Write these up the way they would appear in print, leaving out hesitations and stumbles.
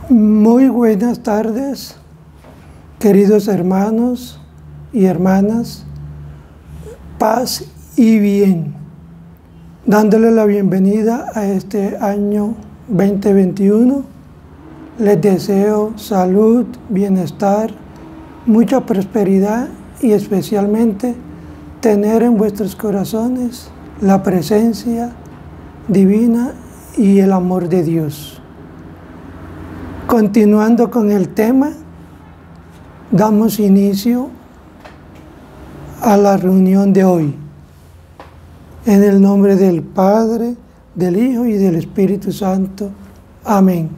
Muy buenas tardes, queridos hermanos y hermanas, paz y bien, dándole la bienvenida a este año 2021. Les deseo salud, bienestar, mucha prosperidad y especialmente tener en vuestros corazones la presencia divina y el amor de Dios. Continuando con el tema, damos inicio a la reunión de hoy. En el nombre del Padre, del Hijo y del Espíritu Santo. Amén.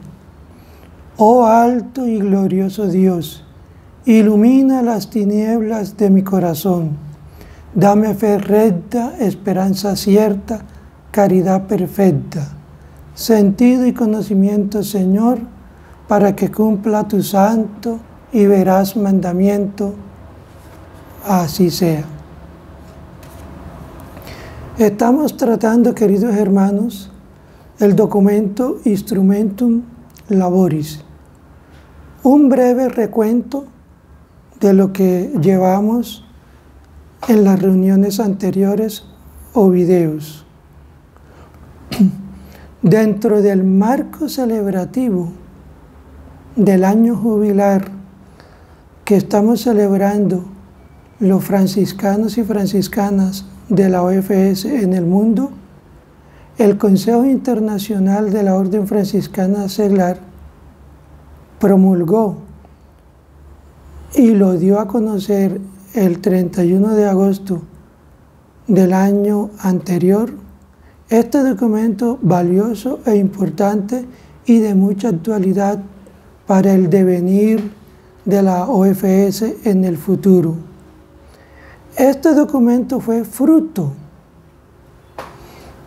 Oh alto y glorioso Dios, ilumina las tinieblas de mi corazón. Dame fe recta, esperanza cierta, caridad perfecta, sentido y conocimiento, Señor, para que cumpla tu santo y veraz mandamiento. Así sea. Estamos tratando, queridos hermanos, el documento Instrumentum Laboris. Un breve recuento de lo que llevamos en las reuniones anteriores o videos. Dentro del marco celebrativo del año jubilar que estamos celebrando los franciscanos y franciscanas de la OFS en el mundo, el Consejo Internacional de la Orden Franciscana Seglar promulgó y lo dio a conocer el 31 de agosto del año anterior, este documento valioso e importante y de mucha actualidad para el devenir de la OFS en el futuro. Este documento fue fruto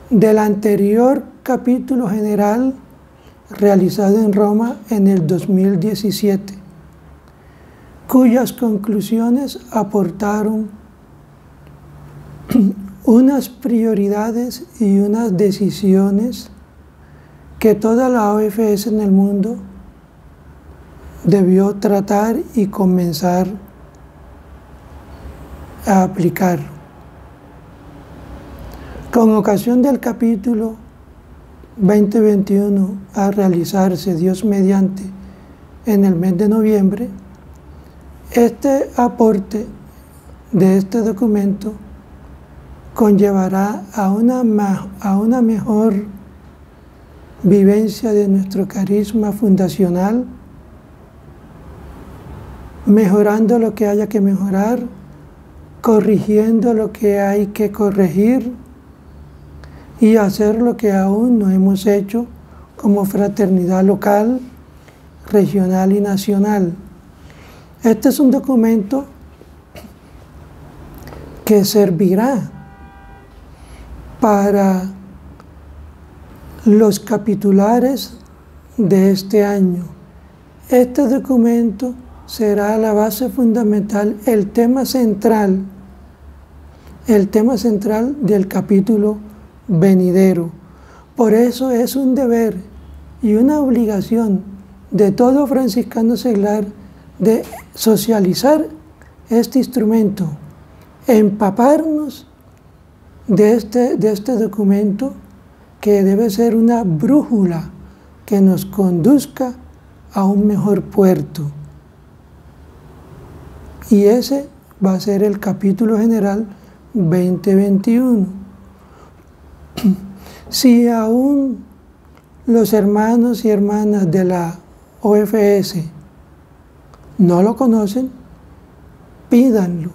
del anterior capítulo general realizado en Roma en el 2017, cuyas conclusiones aportaron unas prioridades y unas decisiones que toda la OFS en el mundo debió tratar y comenzar a aplicar. Con ocasión del capítulo 2021 a realizarse, Dios mediante, en el mes de noviembre, este aporte de este documento conllevará a una mejor vivencia de nuestro carisma fundacional, mejorando lo que haya que mejorar, corrigiendo lo que hay que corregir y hacer lo que aún no hemos hecho como fraternidad local, regional y nacional. Este es un documento que servirá para los capitulares de este año. Este documento será la base fundamental, el tema central del capítulo venidero. Por eso es un deber y una obligación de todo franciscano seglar de socializar este instrumento, empaparnos de este documento que debe ser una brújula que nos conduzca a un mejor puerto. Y ese va a ser el capítulo general 2021. Si aún los hermanos y hermanas de la OFS no lo conocen, pídanlo,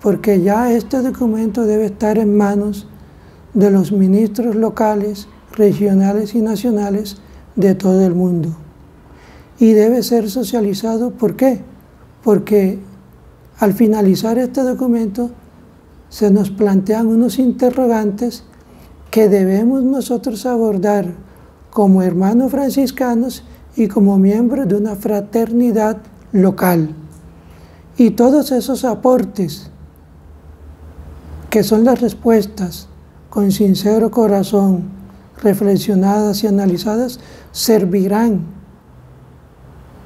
porque ya este documento debe estar en manos de los ministros locales, regionales y nacionales de todo el mundo. Y debe ser socializado, ¿por qué? Porque al finalizar este documento se nos plantean unos interrogantes que debemos nosotros abordar como hermanos franciscanos y como miembros de una fraternidad local. Y todos esos aportes, que son las respuestas con sincero corazón, reflexionadas y analizadas, servirán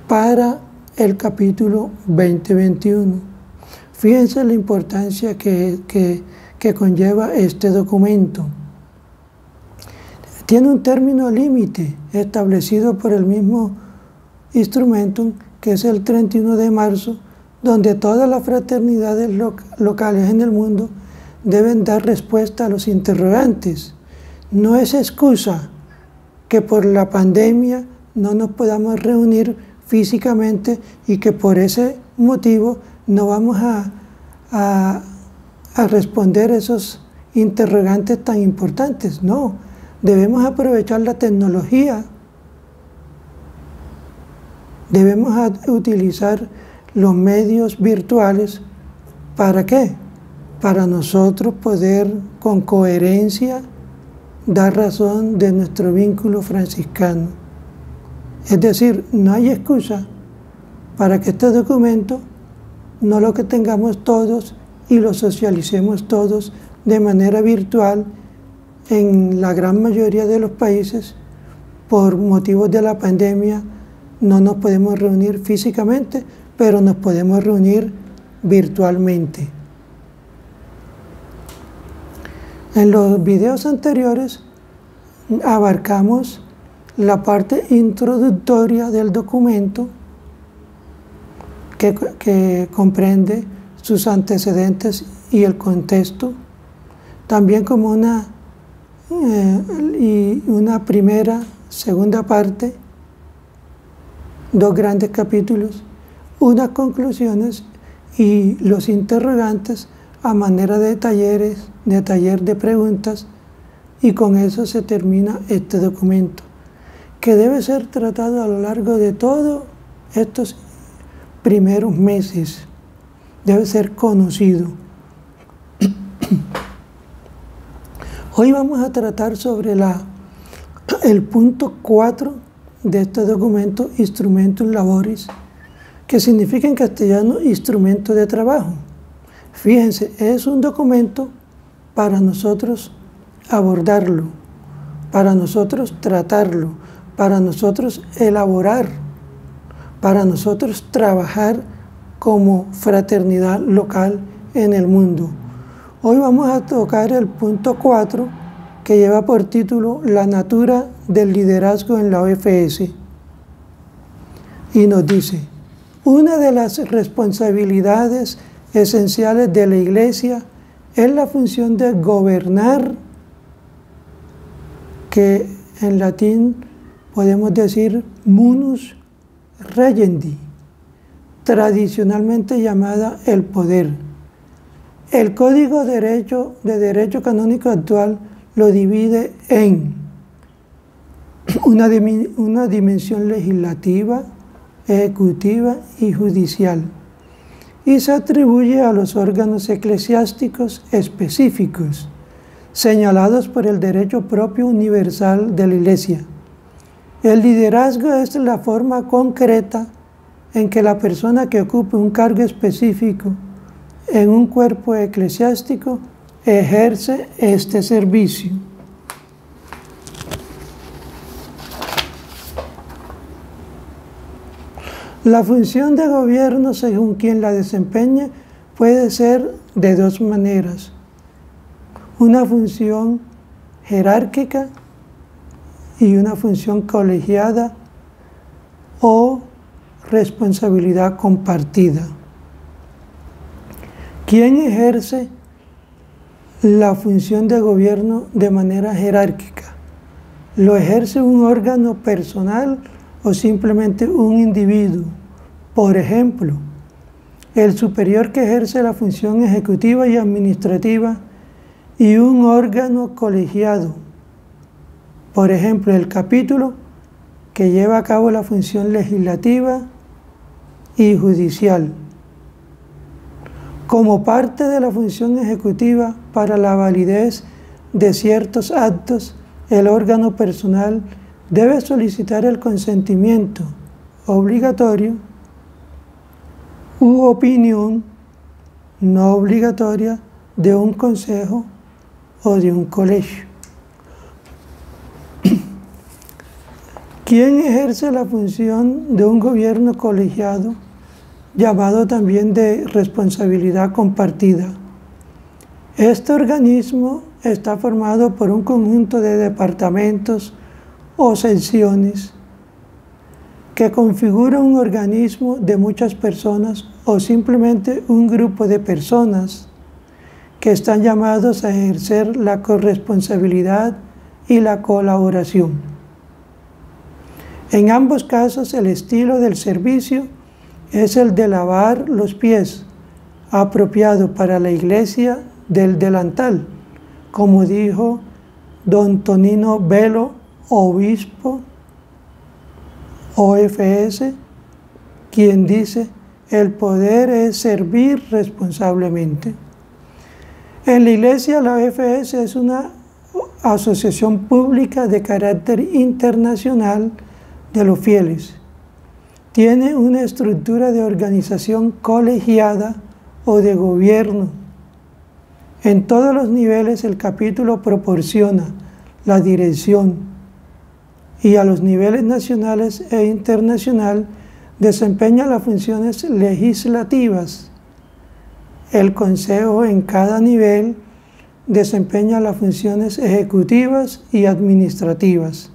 para el capítulo 2021. Fíjense la importancia que conlleva este documento. Tiene un término límite establecido por el mismo Instrumentum, que es el 31 de marzo, donde todas las fraternidades locales en el mundo deben dar respuesta a los interrogantes. No es excusa que por la pandemia no nos podamos reunir físicamente y que por ese motivo no vamos a responder esos interrogantes tan importantes. No, debemos aprovechar la tecnología, debemos utilizar los medios virtuales. ¿Para qué? Para nosotros poder con coherencia dar razón de nuestro vínculo franciscano. Es decir, no hay excusa para que este documento no lo que tengamos todos y lo socialicemos todos de manera virtual. En la gran mayoría de los países, por motivos de la pandemia, no nos podemos reunir físicamente, pero nos podemos reunir virtualmente. En los videos anteriores abarcamos la parte introductoria del documento que comprende sus antecedentes y el contexto, también como una segunda parte, dos grandes capítulos, unas conclusiones y los interrogantes a manera de taller de preguntas, y con eso se termina este documento, que debe ser tratado a lo largo de todos estos primeros meses, debe ser conocido. Hoy vamos a tratar sobre el punto 4 de este documento, Instrumentum Laboris, que significa en castellano instrumento de trabajo. Fíjense, es un documento para nosotros abordarlo, para nosotros tratarlo, para nosotros elaborar, para nosotros trabajar como fraternidad local en el mundo. Hoy vamos a tocar el punto 4, que lleva por título La natura del liderazgo en la OFS. Y nos dice: una de las responsabilidades esenciales de la Iglesia es la función de gobernar, que en latín podemos decir munus regendi, tradicionalmente llamada el poder. El Código de Derecho Canónico actual lo divide en una dimensión legislativa, ejecutiva y judicial, y se atribuye a los órganos eclesiásticos específicos, señalados por el derecho propio universal de la Iglesia. El liderazgo es la forma concreta en que la persona que ocupe un cargo específico en un cuerpo eclesiástico ejerce este servicio. La función de gobierno, según quien la desempeñe, puede ser de dos maneras: una función jerárquica y una función colegiada o responsabilidad compartida. ¿Quién ejerce la función de gobierno de manera jerárquica? ¿Lo ejerce un órgano personal o simplemente un individuo? Por ejemplo, el superior que ejerce la función ejecutiva y administrativa y un órgano colegiado. Por ejemplo, el capítulo que lleva a cabo la función legislativa y judicial. Como parte de la función ejecutiva, para la validez de ciertos actos, el órgano personal debe solicitar el consentimiento obligatorio u opinión no obligatoria de un consejo o de un colegio. ¿Quién ejerce la función de un gobierno colegiado, llamado también de responsabilidad compartida? Este organismo está formado por un conjunto de departamentos o secciones que configuran un organismo de muchas personas o simplemente un grupo de personas que están llamados a ejercer la corresponsabilidad y la colaboración. En ambos casos, el estilo del servicio es el de lavar los pies, apropiado para la iglesia del delantal, como dijo don Tonino Velo, obispo OFS, quien dice: el poder es servir responsablemente. En la iglesia, la OFS es una asociación pública de carácter internacional de los fieles. Tiene una estructura de organización colegiada o de gobierno. En todos los niveles el capítulo proporciona la dirección y a los niveles nacionales e internacional desempeña las funciones legislativas. El consejo en cada nivel desempeña las funciones ejecutivas y administrativas.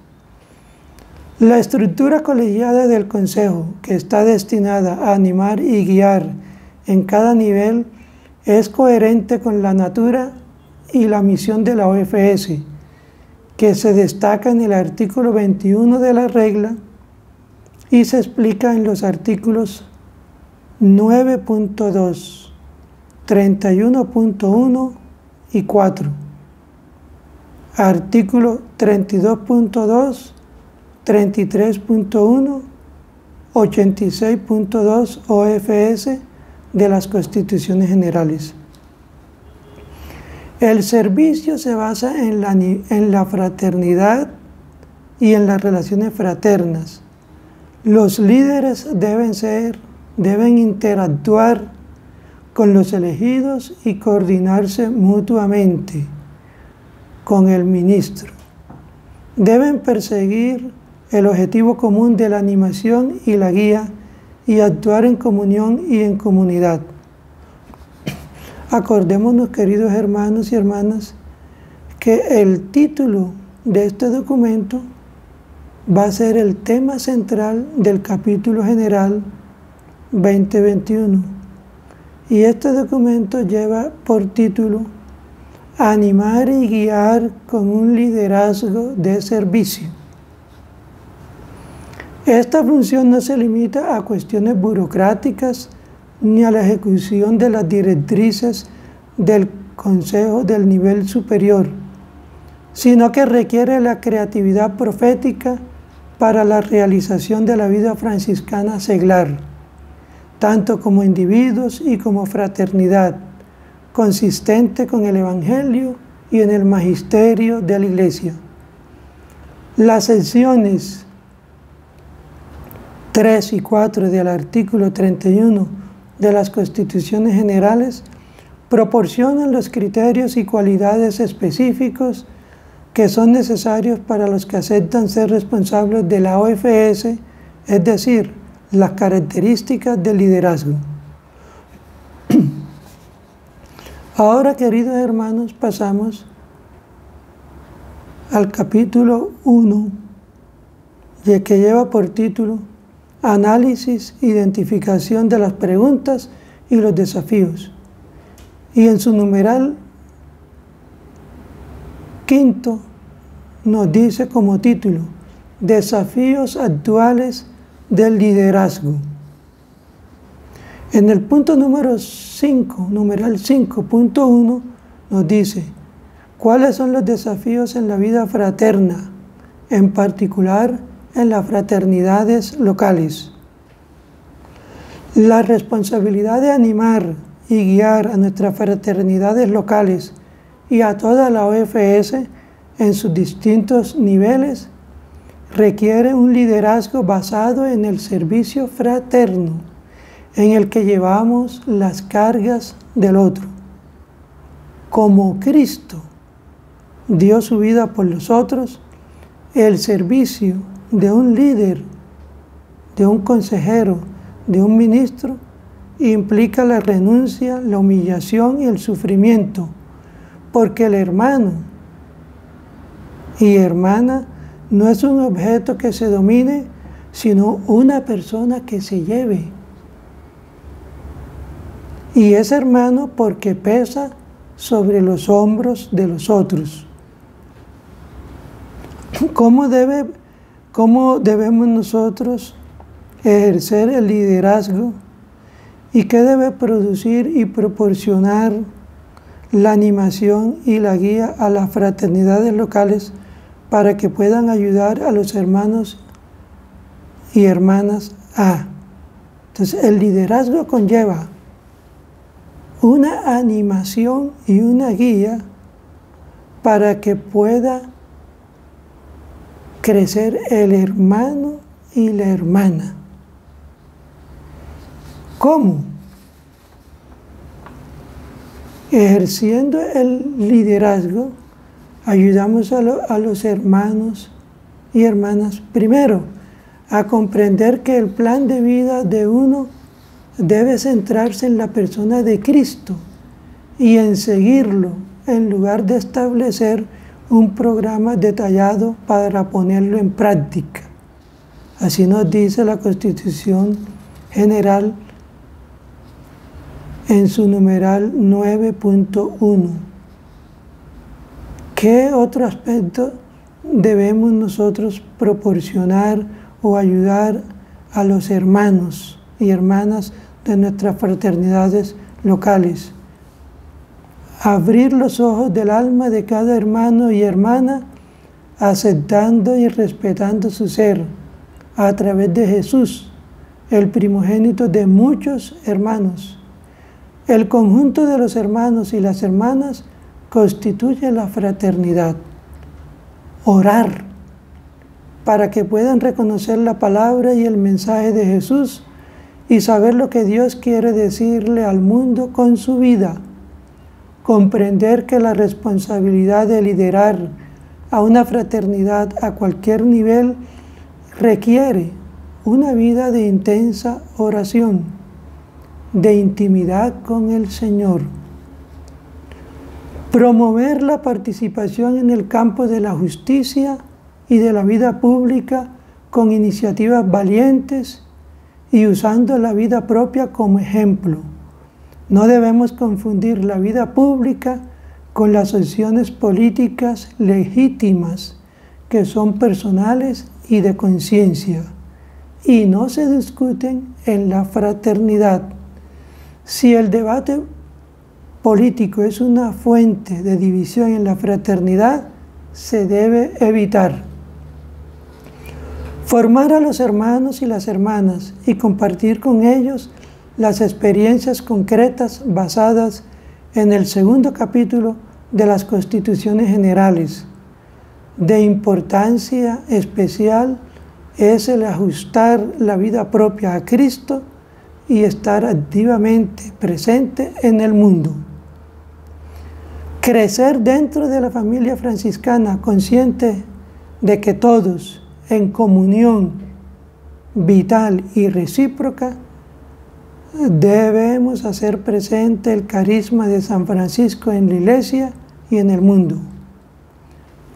La estructura colegiada del consejo, que está destinada a animar y guiar en cada nivel, es coherente con la natura y la misión de la OFS, que se destaca en el artículo 21 de la regla y se explica en los artículos 9.2, 31.1 y 4, artículo 32.2, 33.1, 86.2 OFS de las Constituciones Generales. El servicio se basa en la fraternidad y en las relaciones fraternas. Los líderes deben interactuar con los elegidos y coordinarse mutuamente con el ministro. Deben perseguir el objetivo común de la animación y la guía y actuar en comunión y en comunidad. Acordémonos, queridos hermanos y hermanas, que el título de este documento va a ser el tema central del capítulo general 2021. Y este documento lleva por título Animar y guiar con un liderazgo de servicio. Esta función no se limita a cuestiones burocráticas ni a la ejecución de las directrices del Consejo del nivel superior, sino que requiere la creatividad profética para la realización de la vida franciscana seglar, tanto como individuos y como fraternidad, consistente con el Evangelio y en el magisterio de la Iglesia. Las secciones 3 y 4 del artículo 31 de las Constituciones Generales proporcionan los criterios y cualidades específicos que son necesarios para los que aceptan ser responsables de la OFS, es decir, las características del liderazgo. Ahora, queridos hermanos, pasamos al capítulo 1, que lleva por título Análisis, identificación de las preguntas y los desafíos. Y en su numeral 5 nos dice como título, Desafíos actuales del liderazgo. En el punto número 5, numeral 5.1, nos dice, ¿cuáles son los desafíos en la vida fraterna, en particular en las fraternidades locales? La responsabilidad de animar y guiar a nuestras fraternidades locales y a toda la OFS en sus distintos niveles requiere un liderazgo basado en el servicio fraterno, en el que llevamos las cargas del otro. Como Cristo dio su vida por los otros, el servicio de un líder, de un consejero, de un ministro, implica la renuncia, la humillación y el sufrimiento, porque el hermano y hermana no es un objeto que se domine, sino una persona que se lleve. Y es hermano porque pesa sobre los hombros de los otros. ¿Cómo debemos nosotros ejercer el liderazgo? ¿Y qué debe producir y proporcionar la animación y la guía a las fraternidades locales para que puedan ayudar a los hermanos y hermanas a? Entonces, el liderazgo conlleva una animación y una guía para que pueda crecer el hermano y la hermana. ¿Cómo? Ejerciendo el liderazgo, ayudamos a los hermanos y hermanas, primero, a comprender que el plan de vida de uno debe centrarse en la persona de Cristo y en seguirlo, en lugar de establecer un programa detallado para ponerlo en práctica. Así nos dice la Constitución General en su numeral 9.1. ¿Qué otro aspecto debemos nosotros proporcionar o ayudar a los hermanos y hermanas de nuestras fraternidades locales? Abrir los ojos del alma de cada hermano y hermana, aceptando y respetando su ser a través de Jesús, el primogénito de muchos hermanos. El conjunto de los hermanos y las hermanas constituye la fraternidad. Orar para que puedan reconocer la palabra y el mensaje de Jesús y saber lo que Dios quiere decirle al mundo con su vida. Comprender que la responsabilidad de liderar a una fraternidad a cualquier nivel requiere una vida de intensa oración, de intimidad con el Señor. Promover la participación en el campo de la justicia y de la vida pública con iniciativas valientes y usando la vida propia como ejemplo. No debemos confundir la vida pública con las acciones políticas legítimas que son personales y de conciencia y no se discuten en la fraternidad. Si el debate político es una fuente de división en la fraternidad, se debe evitar. Formar a los hermanos y las hermanas y compartir con ellos las experiencias concretas basadas en el segundo capítulo de las Constituciones Generales. De importancia especial es el ajustar la vida propia a Cristo y estar activamente presente en el mundo. Crecer dentro de la familia franciscana, consciente de que todos, en comunión vital y recíproca, debemos hacer presente el carisma de San Francisco en la Iglesia y en el mundo.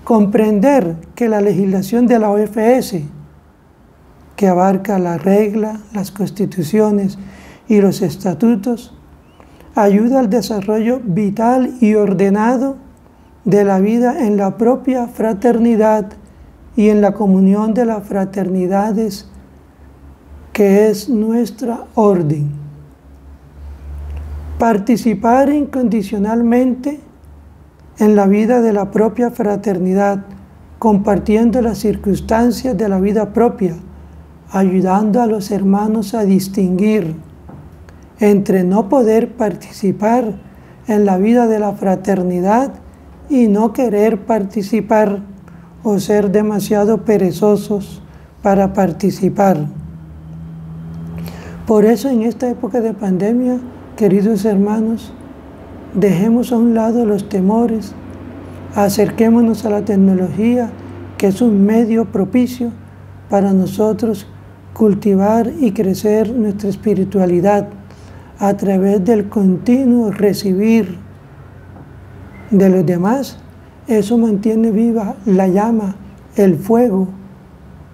Comprender que la legislación de la OFS, que abarca la regla, las constituciones y los estatutos, ayuda al desarrollo vital y ordenado de la vida en la propia fraternidad y en la comunión de las fraternidades, que es nuestra orden. Participar incondicionalmente en la vida de la propia fraternidad, compartiendo las circunstancias de la vida propia, ayudando a los hermanos a distinguir entre no poder participar en la vida de la fraternidad y no querer participar o ser demasiado perezosos para participar. Por eso en esta época de pandemia, queridos hermanos, dejemos a un lado los temores, acerquémonos a la tecnología, que es un medio propicio para nosotros cultivar y crecer nuestra espiritualidad a través del continuo recibir de los demás. Eso mantiene viva la llama, el fuego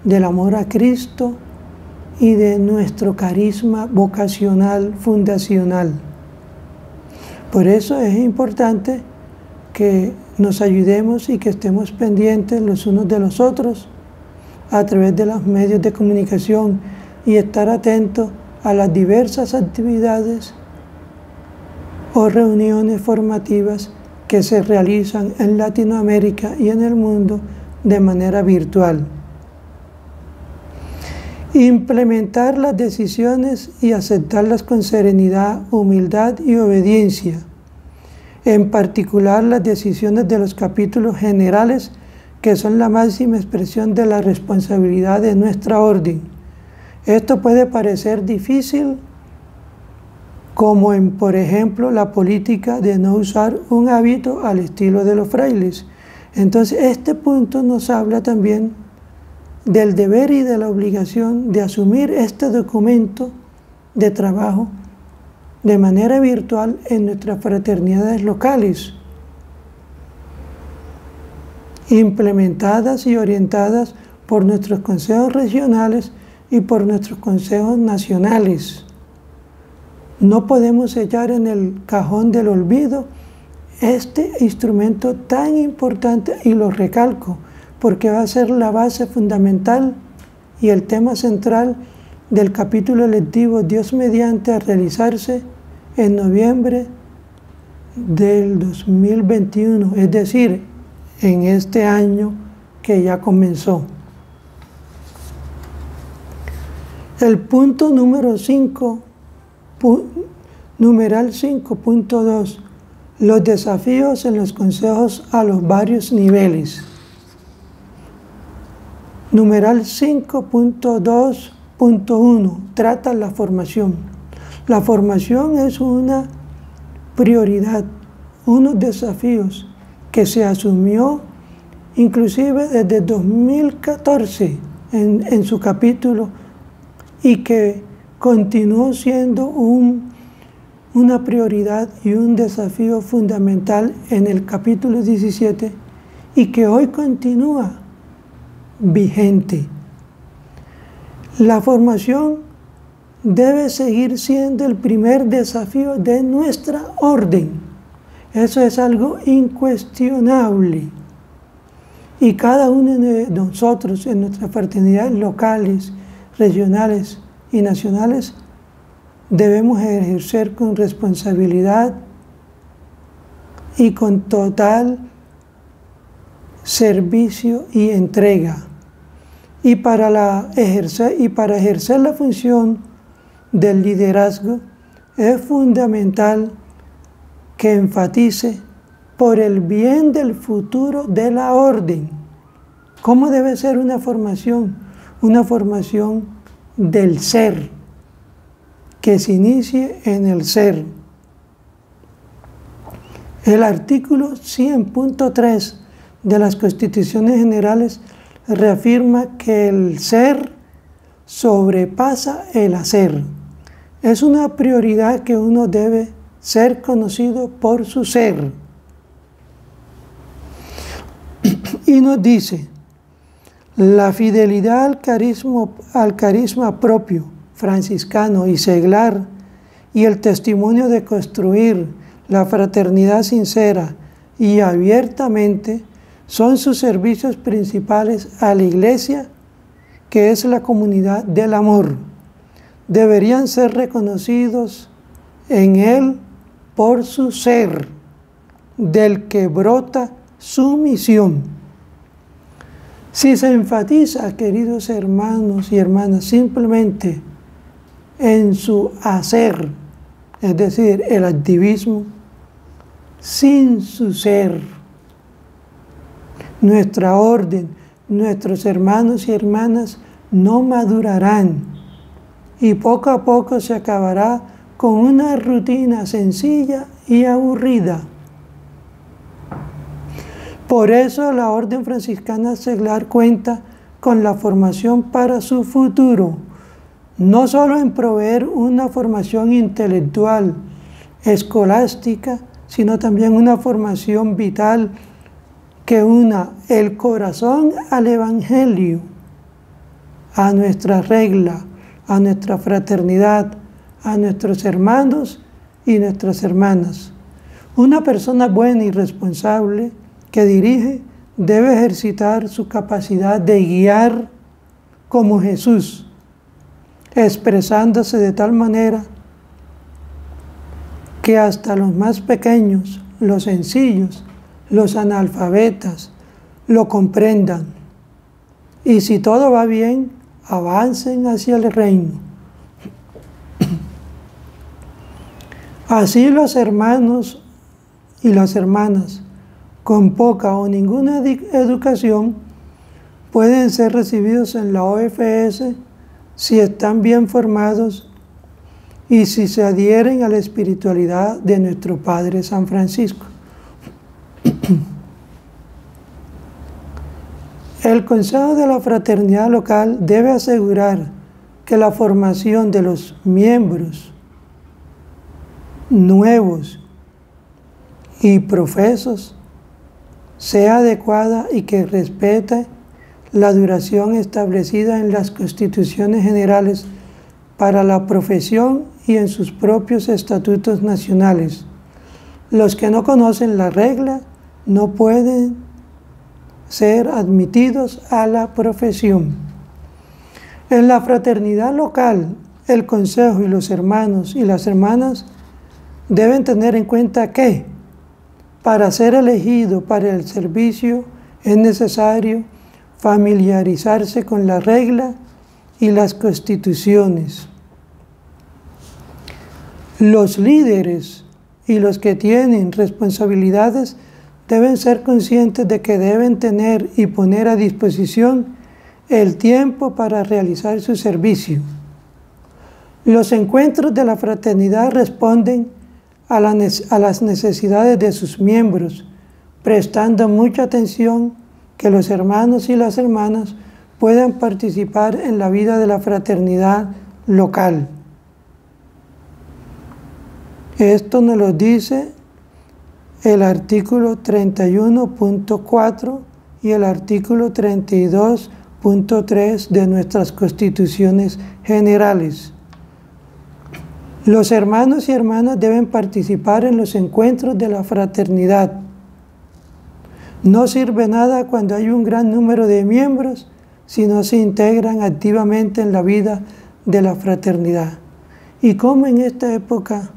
del amor a Cristo y de nuestro carisma vocacional fundacional. Por eso es importante que nos ayudemos y que estemos pendientes los unos de los otros a través de los medios de comunicación y estar atentos a las diversas actividades o reuniones formativas que se realizan en Latinoamérica y en el mundo de manera virtual. Implementar las decisiones y aceptarlas con serenidad, humildad y obediencia. En particular las decisiones de los capítulos generales, que son la máxima expresión de la responsabilidad de nuestra orden. Esto puede parecer difícil, como en, por ejemplo, la política de no usar un hábito al estilo de los frailes. Entonces, este punto nos habla también del deber y de la obligación de asumir este documento de trabajo de manera virtual en nuestras fraternidades locales, implementadas y orientadas por nuestros consejos regionales y por nuestros consejos nacionales. No podemos echar en el cajón del olvido este instrumento tan importante, y lo recalco, porque va a ser la base fundamental y el tema central del capítulo lectivo Dios mediante, a realizarse en noviembre del 2021, es decir, en este año que ya comenzó. El punto número 5, numeral 5.2, los desafíos en los consejos a los varios niveles. Numeral 5.2.1 trata la formación. La formación es una prioridad, unos desafíos que se asumió inclusive desde 2014 en su capítulo, y que continuó siendo una prioridad y un desafío fundamental en el capítulo 17 y que hoy continúa vigente. La formación debe seguir siendo el primer desafío de nuestra orden. Eso es algo incuestionable. Y cada uno de nosotros en nuestras fraternidades locales, regionales y nacionales debemos ejercer con responsabilidad y con total servicio y entrega. Y para ejercer la función del liderazgo es fundamental que enfatice por el bien del futuro de la orden. ¿Cómo debe ser una formación? Una formación del ser, que se inicie en el ser. El artículo 100.3 de las Constituciones Generales reafirma que el ser sobrepasa el hacer. Es una prioridad que uno debe ser conocido por su ser. Y nos dice, la fidelidad al carisma propio, franciscano y seglar, y el testimonio de construir la fraternidad sincera y abiertamente son sus servicios principales a la Iglesia, que es la comunidad del amor. Deberían ser reconocidos en él por su ser, del que brota su misión. Si se enfatiza, queridos hermanos y hermanas, simplemente en su hacer, es decir, el activismo, sin su ser, nuestra orden, nuestros hermanos y hermanas no madurarán y poco a poco se acabará con una rutina sencilla y aburrida. Por eso la Orden Franciscana Seglar cuenta con la formación para su futuro, no solo en proveer una formación intelectual, escolástica, sino también una formación vital que una el corazón al Evangelio, a nuestra regla, a nuestra fraternidad, a nuestros hermanos y nuestras hermanas. Una persona buena y responsable que dirige debe ejercitar su capacidad de guiar como Jesús, expresándose de tal manera que hasta los más pequeños, los sencillos, los analfabetas, lo comprendan. Y si todo va bien, avancen hacia el reino. Así los hermanos y las hermanas con poca o ninguna educación pueden ser recibidos en la OFS si están bien formados y si se adhieren a la espiritualidad de nuestro Padre San Francisco. El Consejo de la Fraternidad Local debe asegurar que la formación de los miembros nuevos y profesos sea adecuada y que respete la duración establecida en las constituciones generales para la profesión y en sus propios estatutos nacionales. Los que no conocen la regla no pueden ser admitidos a la profesión. En la fraternidad local, el consejo y los hermanos y las hermanas deben tener en cuenta que para ser elegido para el servicio es necesario familiarizarse con la regla y las constituciones. Los líderes y los que tienen responsabilidades deben ser conscientes de que deben tener y poner a disposición el tiempo para realizar su servicio. Los encuentros de la fraternidad responden a las necesidades de sus miembros, prestando mucha atención que los hermanos y las hermanas puedan participar en la vida de la fraternidad local. Esto nos lo dice el artículo 31.4 y el artículo 32.3 de nuestras constituciones generales. Los hermanos y hermanas deben participar en los encuentros de la fraternidad. No sirve nada cuando hay un gran número de miembros si no se integran activamente en la vida de la fraternidad. Y como en esta época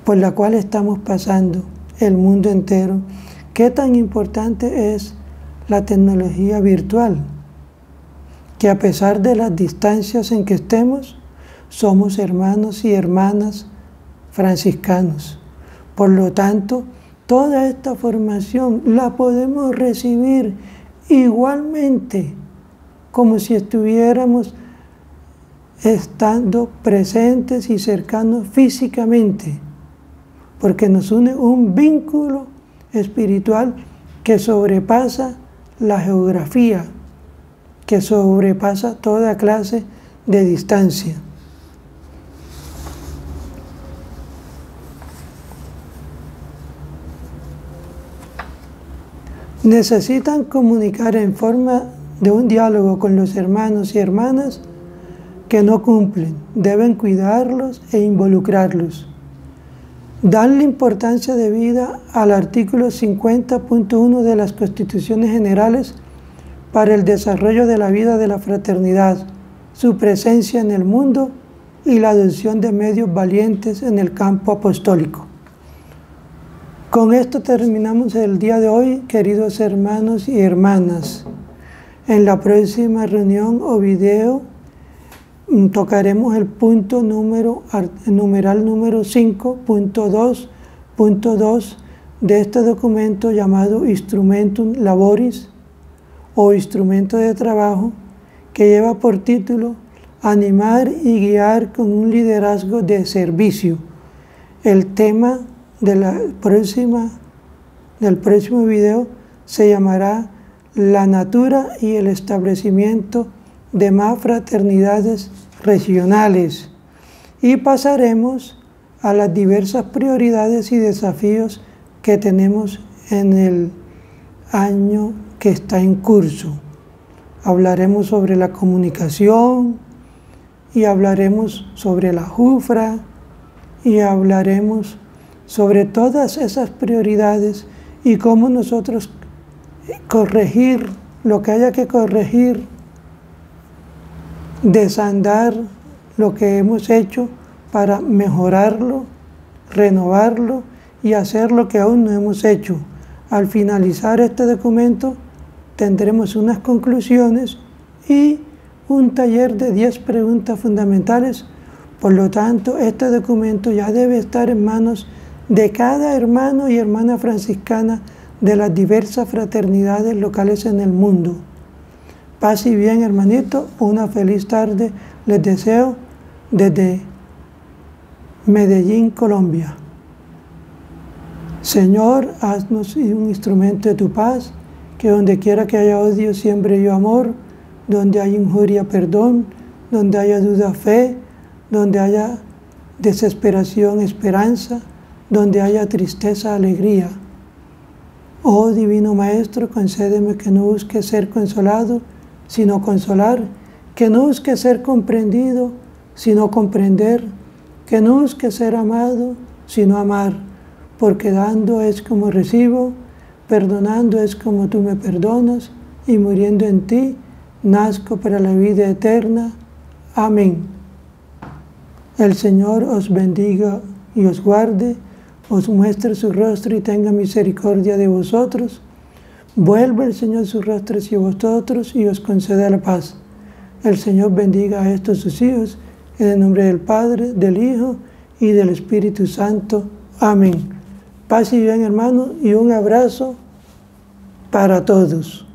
por la cual estamos pasando el mundo entero, qué tan importante es la tecnología virtual, que a pesar de las distancias en que estemos, somos hermanos y hermanas franciscanos. Por lo tanto, toda esta formación la podemos recibir igualmente como si estuviéramos estando presentes y cercanos físicamente, porque nos une un vínculo espiritual que sobrepasa la geografía, que sobrepasa toda clase de distancia. Necesitan comunicar en forma de un diálogo con los hermanos y hermanas que no cumplen. Deben cuidarlos e involucrarlos. Darle importancia debida al artículo 50.1 de las Constituciones Generales para el desarrollo de la vida de la fraternidad, su presencia en el mundo y la adopción de medios valientes en el campo apostólico. Con esto terminamos el día de hoy, queridos hermanos y hermanas. En la próxima reunión o video tocaremos el punto numeral número 5.2.2 de este documento llamado Instrumentum Laboris o Instrumento de Trabajo, que lleva por título Animar y guiar con un liderazgo de servicio. El tema del próximo video se llamará la natura y el establecimiento de más fraternidades regionales. Y pasaremos a las diversas prioridades y desafíos que tenemos en el año que está en curso. Hablaremos sobre la comunicación y hablaremos sobre la JUFRA y hablaremos sobre todas esas prioridades y cómo nosotros corregir lo que haya que corregir, desandar lo que hemos hecho para mejorarlo, renovarlo y hacer lo que aún no hemos hecho. Al finalizar este documento tendremos unas conclusiones y un taller de 10 preguntas fundamentales. Por lo tanto, este documento ya debe estar en manos de cada hermano y hermana franciscana de las diversas fraternidades locales en el mundo. Paz y bien, hermanito, una feliz tarde les deseo desde Medellín, Colombia. Señor, haznos un instrumento de tu paz, que donde quiera que haya odio, siembre yo amor, donde haya injuria, perdón, donde haya duda, fe, donde haya desesperación, esperanza, donde haya tristeza, alegría. Oh Divino Maestro, concédeme que no busque ser consolado, sino consolar, que no busque ser comprendido, sino comprender, que no busque ser amado, sino amar, porque dando es como recibo, perdonando es como tú me perdonas, y muriendo en ti, nazco para la vida eterna. Amén. El Señor os bendiga y os guarde, os muestre su rostro y tenga misericordia de vosotros. Vuelva el Señor su rostro hacia vosotros y os conceda la paz. El Señor bendiga a estos sus hijos, en el nombre del Padre, del Hijo y del Espíritu Santo. Amén. Paz y bien, hermanos, y un abrazo para todos.